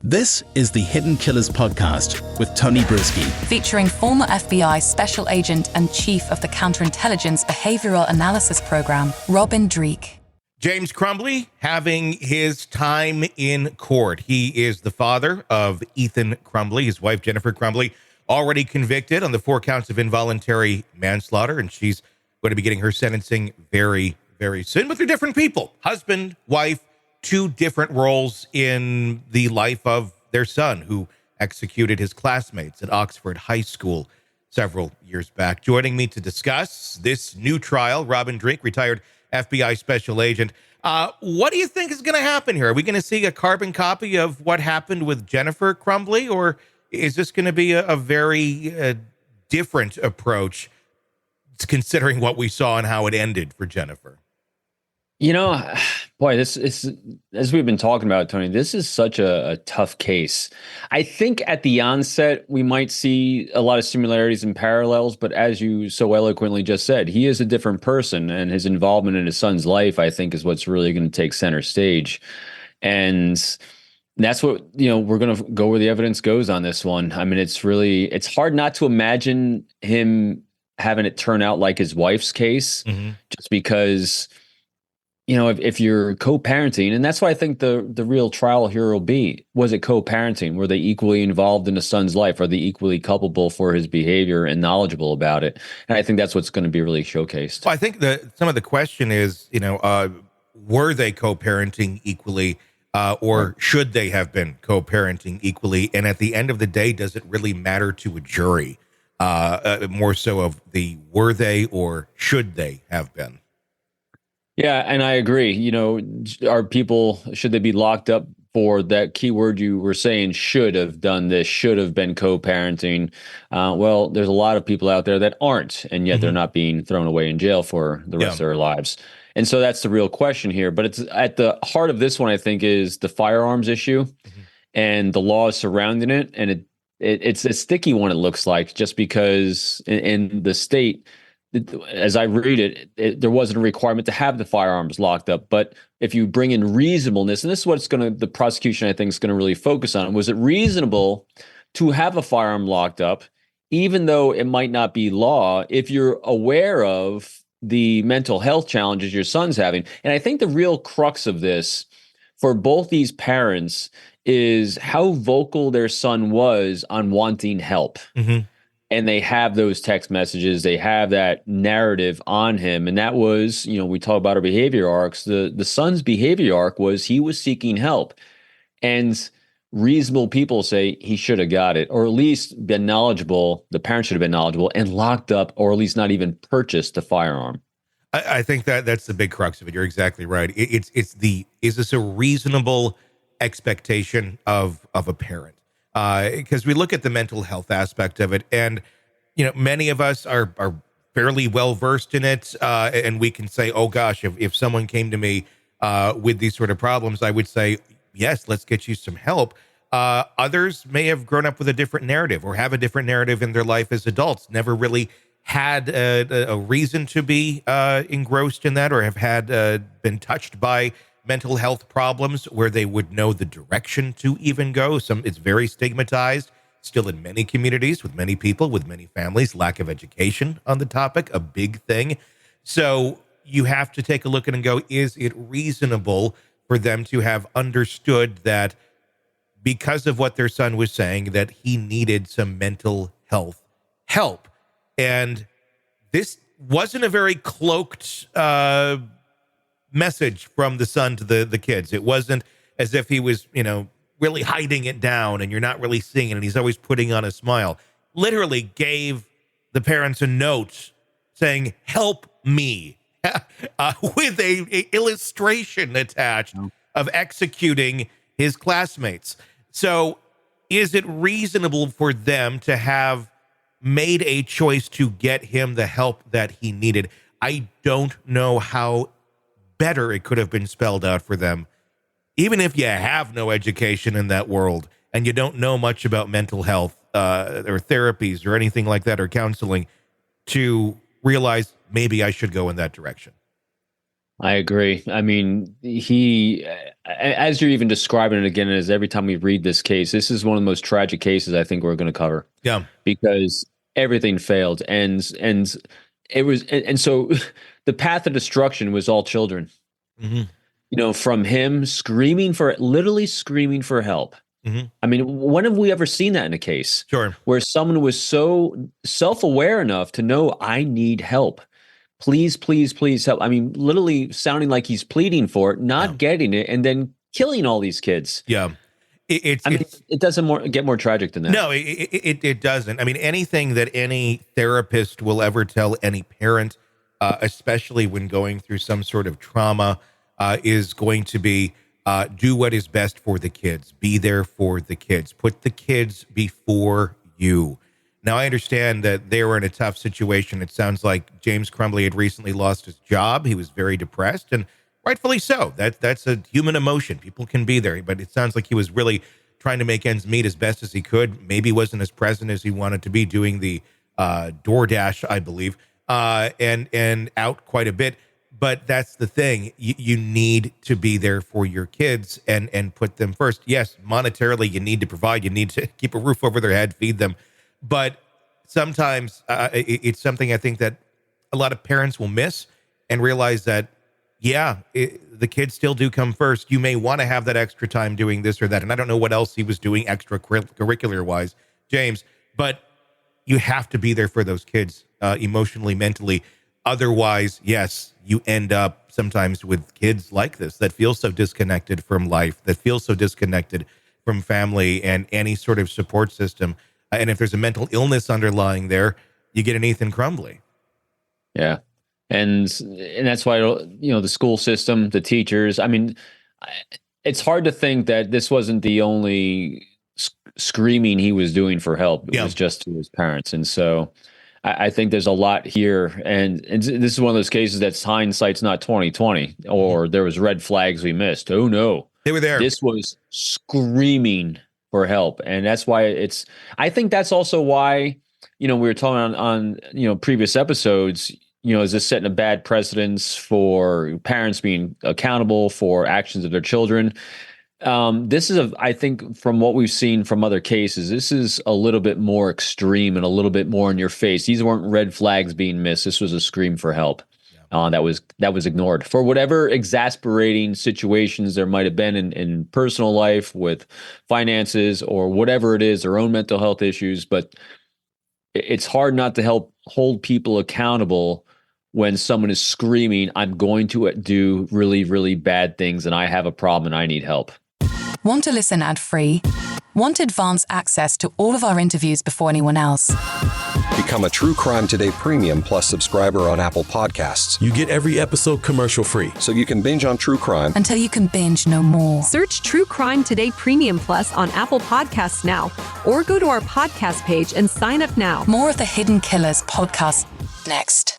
This is the Hidden Killers podcast with Tony Brueski, featuring former FBI Special Agent and Chief of the Counterintelligence Behavioral Analysis Program, Robin Dreeke. James Crumbley having his time in court. He is the father of Ethan Crumbley. His wife, Jennifer Crumbley, already convicted on the 4 counts of involuntary manslaughter, and she's going to be getting her sentencing very, very soon. But they're different people. Husband, wife, 2 different roles in the life of their son, who executed his classmates at Oxford High School several years back. Joining me to discuss this new trial, Robin Dreeke, retired FBI special agent. What do you think is going to happen here? Are we going to see a carbon copy of what happened with Jennifer Crumbley, or is this going to be a very different approach, considering what we saw and how it ended for Jennifer? You know, boy, this is, as we've been talking about, Tony, this is such a tough case. I think at the onset, we might see a lot of similarities and parallels, but as you so eloquently just said, he is a different person, and his involvement in his son's life, I think, is what's really going to take center stage. And that's what, we're going to go where the evidence goes on this one. I mean, it's hard not to imagine him having it turn out like his wife's case, just because, if you're co-parenting, and that's why I think the real trial here will be, was it co-parenting? Were they equally involved in a son's life? Are they equally culpable for his behavior and knowledgeable about it? And I think that's what's going to be really showcased. Well, I think some of the question is, were they co-parenting equally, or should they have been co-parenting equally? And at the end of the day, does it really matter to a jury? More so of the were they or should they have been? Yeah, and I agree. Should they be locked up for that keyword you were saying, should have done this, should have been co-parenting? Well, there's a lot of people out there that aren't, and yet they're not being thrown away in jail for the rest of their lives. And so that's the real question here. But it's at the heart of this one, I think, is the firearms issue and the laws surrounding it. And it's a sticky one, it looks like, just because in the state, as I read it, there wasn't a requirement to have the firearms locked up. But if you bring in reasonableness, and this is what the prosecution, I think, is going to really focus on, was it reasonable to have a firearm locked up, even though it might not be law, if you're aware of the mental health challenges your son's having? And I think the real crux of this for both these parents is how vocal their son was on wanting help. And they have those text messages, they have that narrative on him. And that was, we talk about our behavior arcs. The son's behavior arc was he was seeking help. And reasonable people say he should have got it, or at least been knowledgeable. The parents should have been knowledgeable and locked up, or at least not even purchased the firearm. I think that's the big crux of it. You're exactly right. Is this a reasonable expectation of a parent? Because we look at the mental health aspect of it, and many of us are fairly well versed in it, and we can say, oh gosh, if someone came to me with these sort of problems, I would say, yes, let's get you some help. Others may have grown up with a different narrative, or have a different narrative in their life as adults, never really had a reason to be engrossed in that, or have had been touched by mental health problems where they would know the direction to even go. It's very stigmatized still in many communities, with many people, with many families. Lack of education on the topic, a big thing. So you have to take a look at it and go, is it reasonable for them to have understood that because of what their son was saying, that he needed some mental health help? And this wasn't a very cloaked message from the son to the kids. It wasn't as if he was, really hiding it down and you're not really seeing it, and he's always putting on a smile. Literally gave the parents a note saying, help me, with a illustration attached of executing his classmates. So is it reasonable for them to have made a choice to get him the help that he needed? I don't know how better it could have been spelled out for them. Even if you have no education in that world and you don't know much about mental health or therapies or anything like that, or counseling, to realize maybe I should go in that direction. I agree. I mean, as you're even describing it again, as every time we read this case, this is one of the most tragic cases I think we're going to cover. Yeah. Because everything failed. And it was, and so the path of destruction was all children, from him literally screaming for help. I mean, when have we ever seen that in a case? Sure. Where someone was so self-aware enough to know, I need help. Please, please, please help. I mean, literally sounding like he's pleading for it, not getting it, and then killing all these kids. Yeah. It doesn't get more tragic than that. No, it doesn't. I mean, anything that any therapist will ever tell any parent, especially when going through some sort of trauma, is going to be do what is best for the kids. Be there for the kids. Put the kids before you. Now, I understand that they were in a tough situation. It sounds like James Crumbley had recently lost his job. He was very depressed, and rightfully so. That's a human emotion. People can be there, but it sounds like he was really trying to make ends meet as best as he could. Maybe wasn't as present as he wanted to be, doing the DoorDash, I believe, and out quite a bit. But that's the thing. You need to be there for your kids and put them first. Yes, monetarily, you need to provide. You need to keep a roof over their head, feed them. But sometimes it's something I think that a lot of parents will miss and realize that, the kids still do come first. You may want to have that extra time doing this or that. And I don't know what else he was doing extracurricular wise, James, but you have to be there for those kids emotionally, mentally. Otherwise, yes, you end up sometimes with kids like this that feel so disconnected from life, that feel so disconnected from family and any sort of support system. And if there's a mental illness underlying there, you get an Ethan Crumbley. Yeah. And that's why, the school system, the teachers, I mean, it's hard to think that this wasn't the only screaming he was doing for help. It was just to his parents. And so I think there's a lot here. And this is one of those cases that's hindsight's not 2020, or there was red flags we missed. Oh, no. They were there. This was screaming for help. And that's why I think that's also why, we were talking on previous episodes, is this setting a bad precedence for parents being accountable for actions of their children? This is, I think, from what we've seen from other cases, this is a little bit more extreme and a little bit more in your face. These weren't red flags being missed. This was a scream for help. That was ignored for whatever exasperating situations there might have been in personal life with finances or whatever it is, their own mental health issues. But it's hard not to help hold people accountable when someone is screaming, I'm going to do really, really bad things and I have a problem and I need help. Want to listen ad-free? Want advanced access to all of our interviews before anyone else? Become a True Crime Today Premium Plus subscriber on Apple Podcasts. You get every episode commercial-free. So you can binge on true crime until you can binge no more. Search True Crime Today Premium Plus on Apple Podcasts now, or go to our podcast page and sign up now. More of the Hidden Killers podcast next.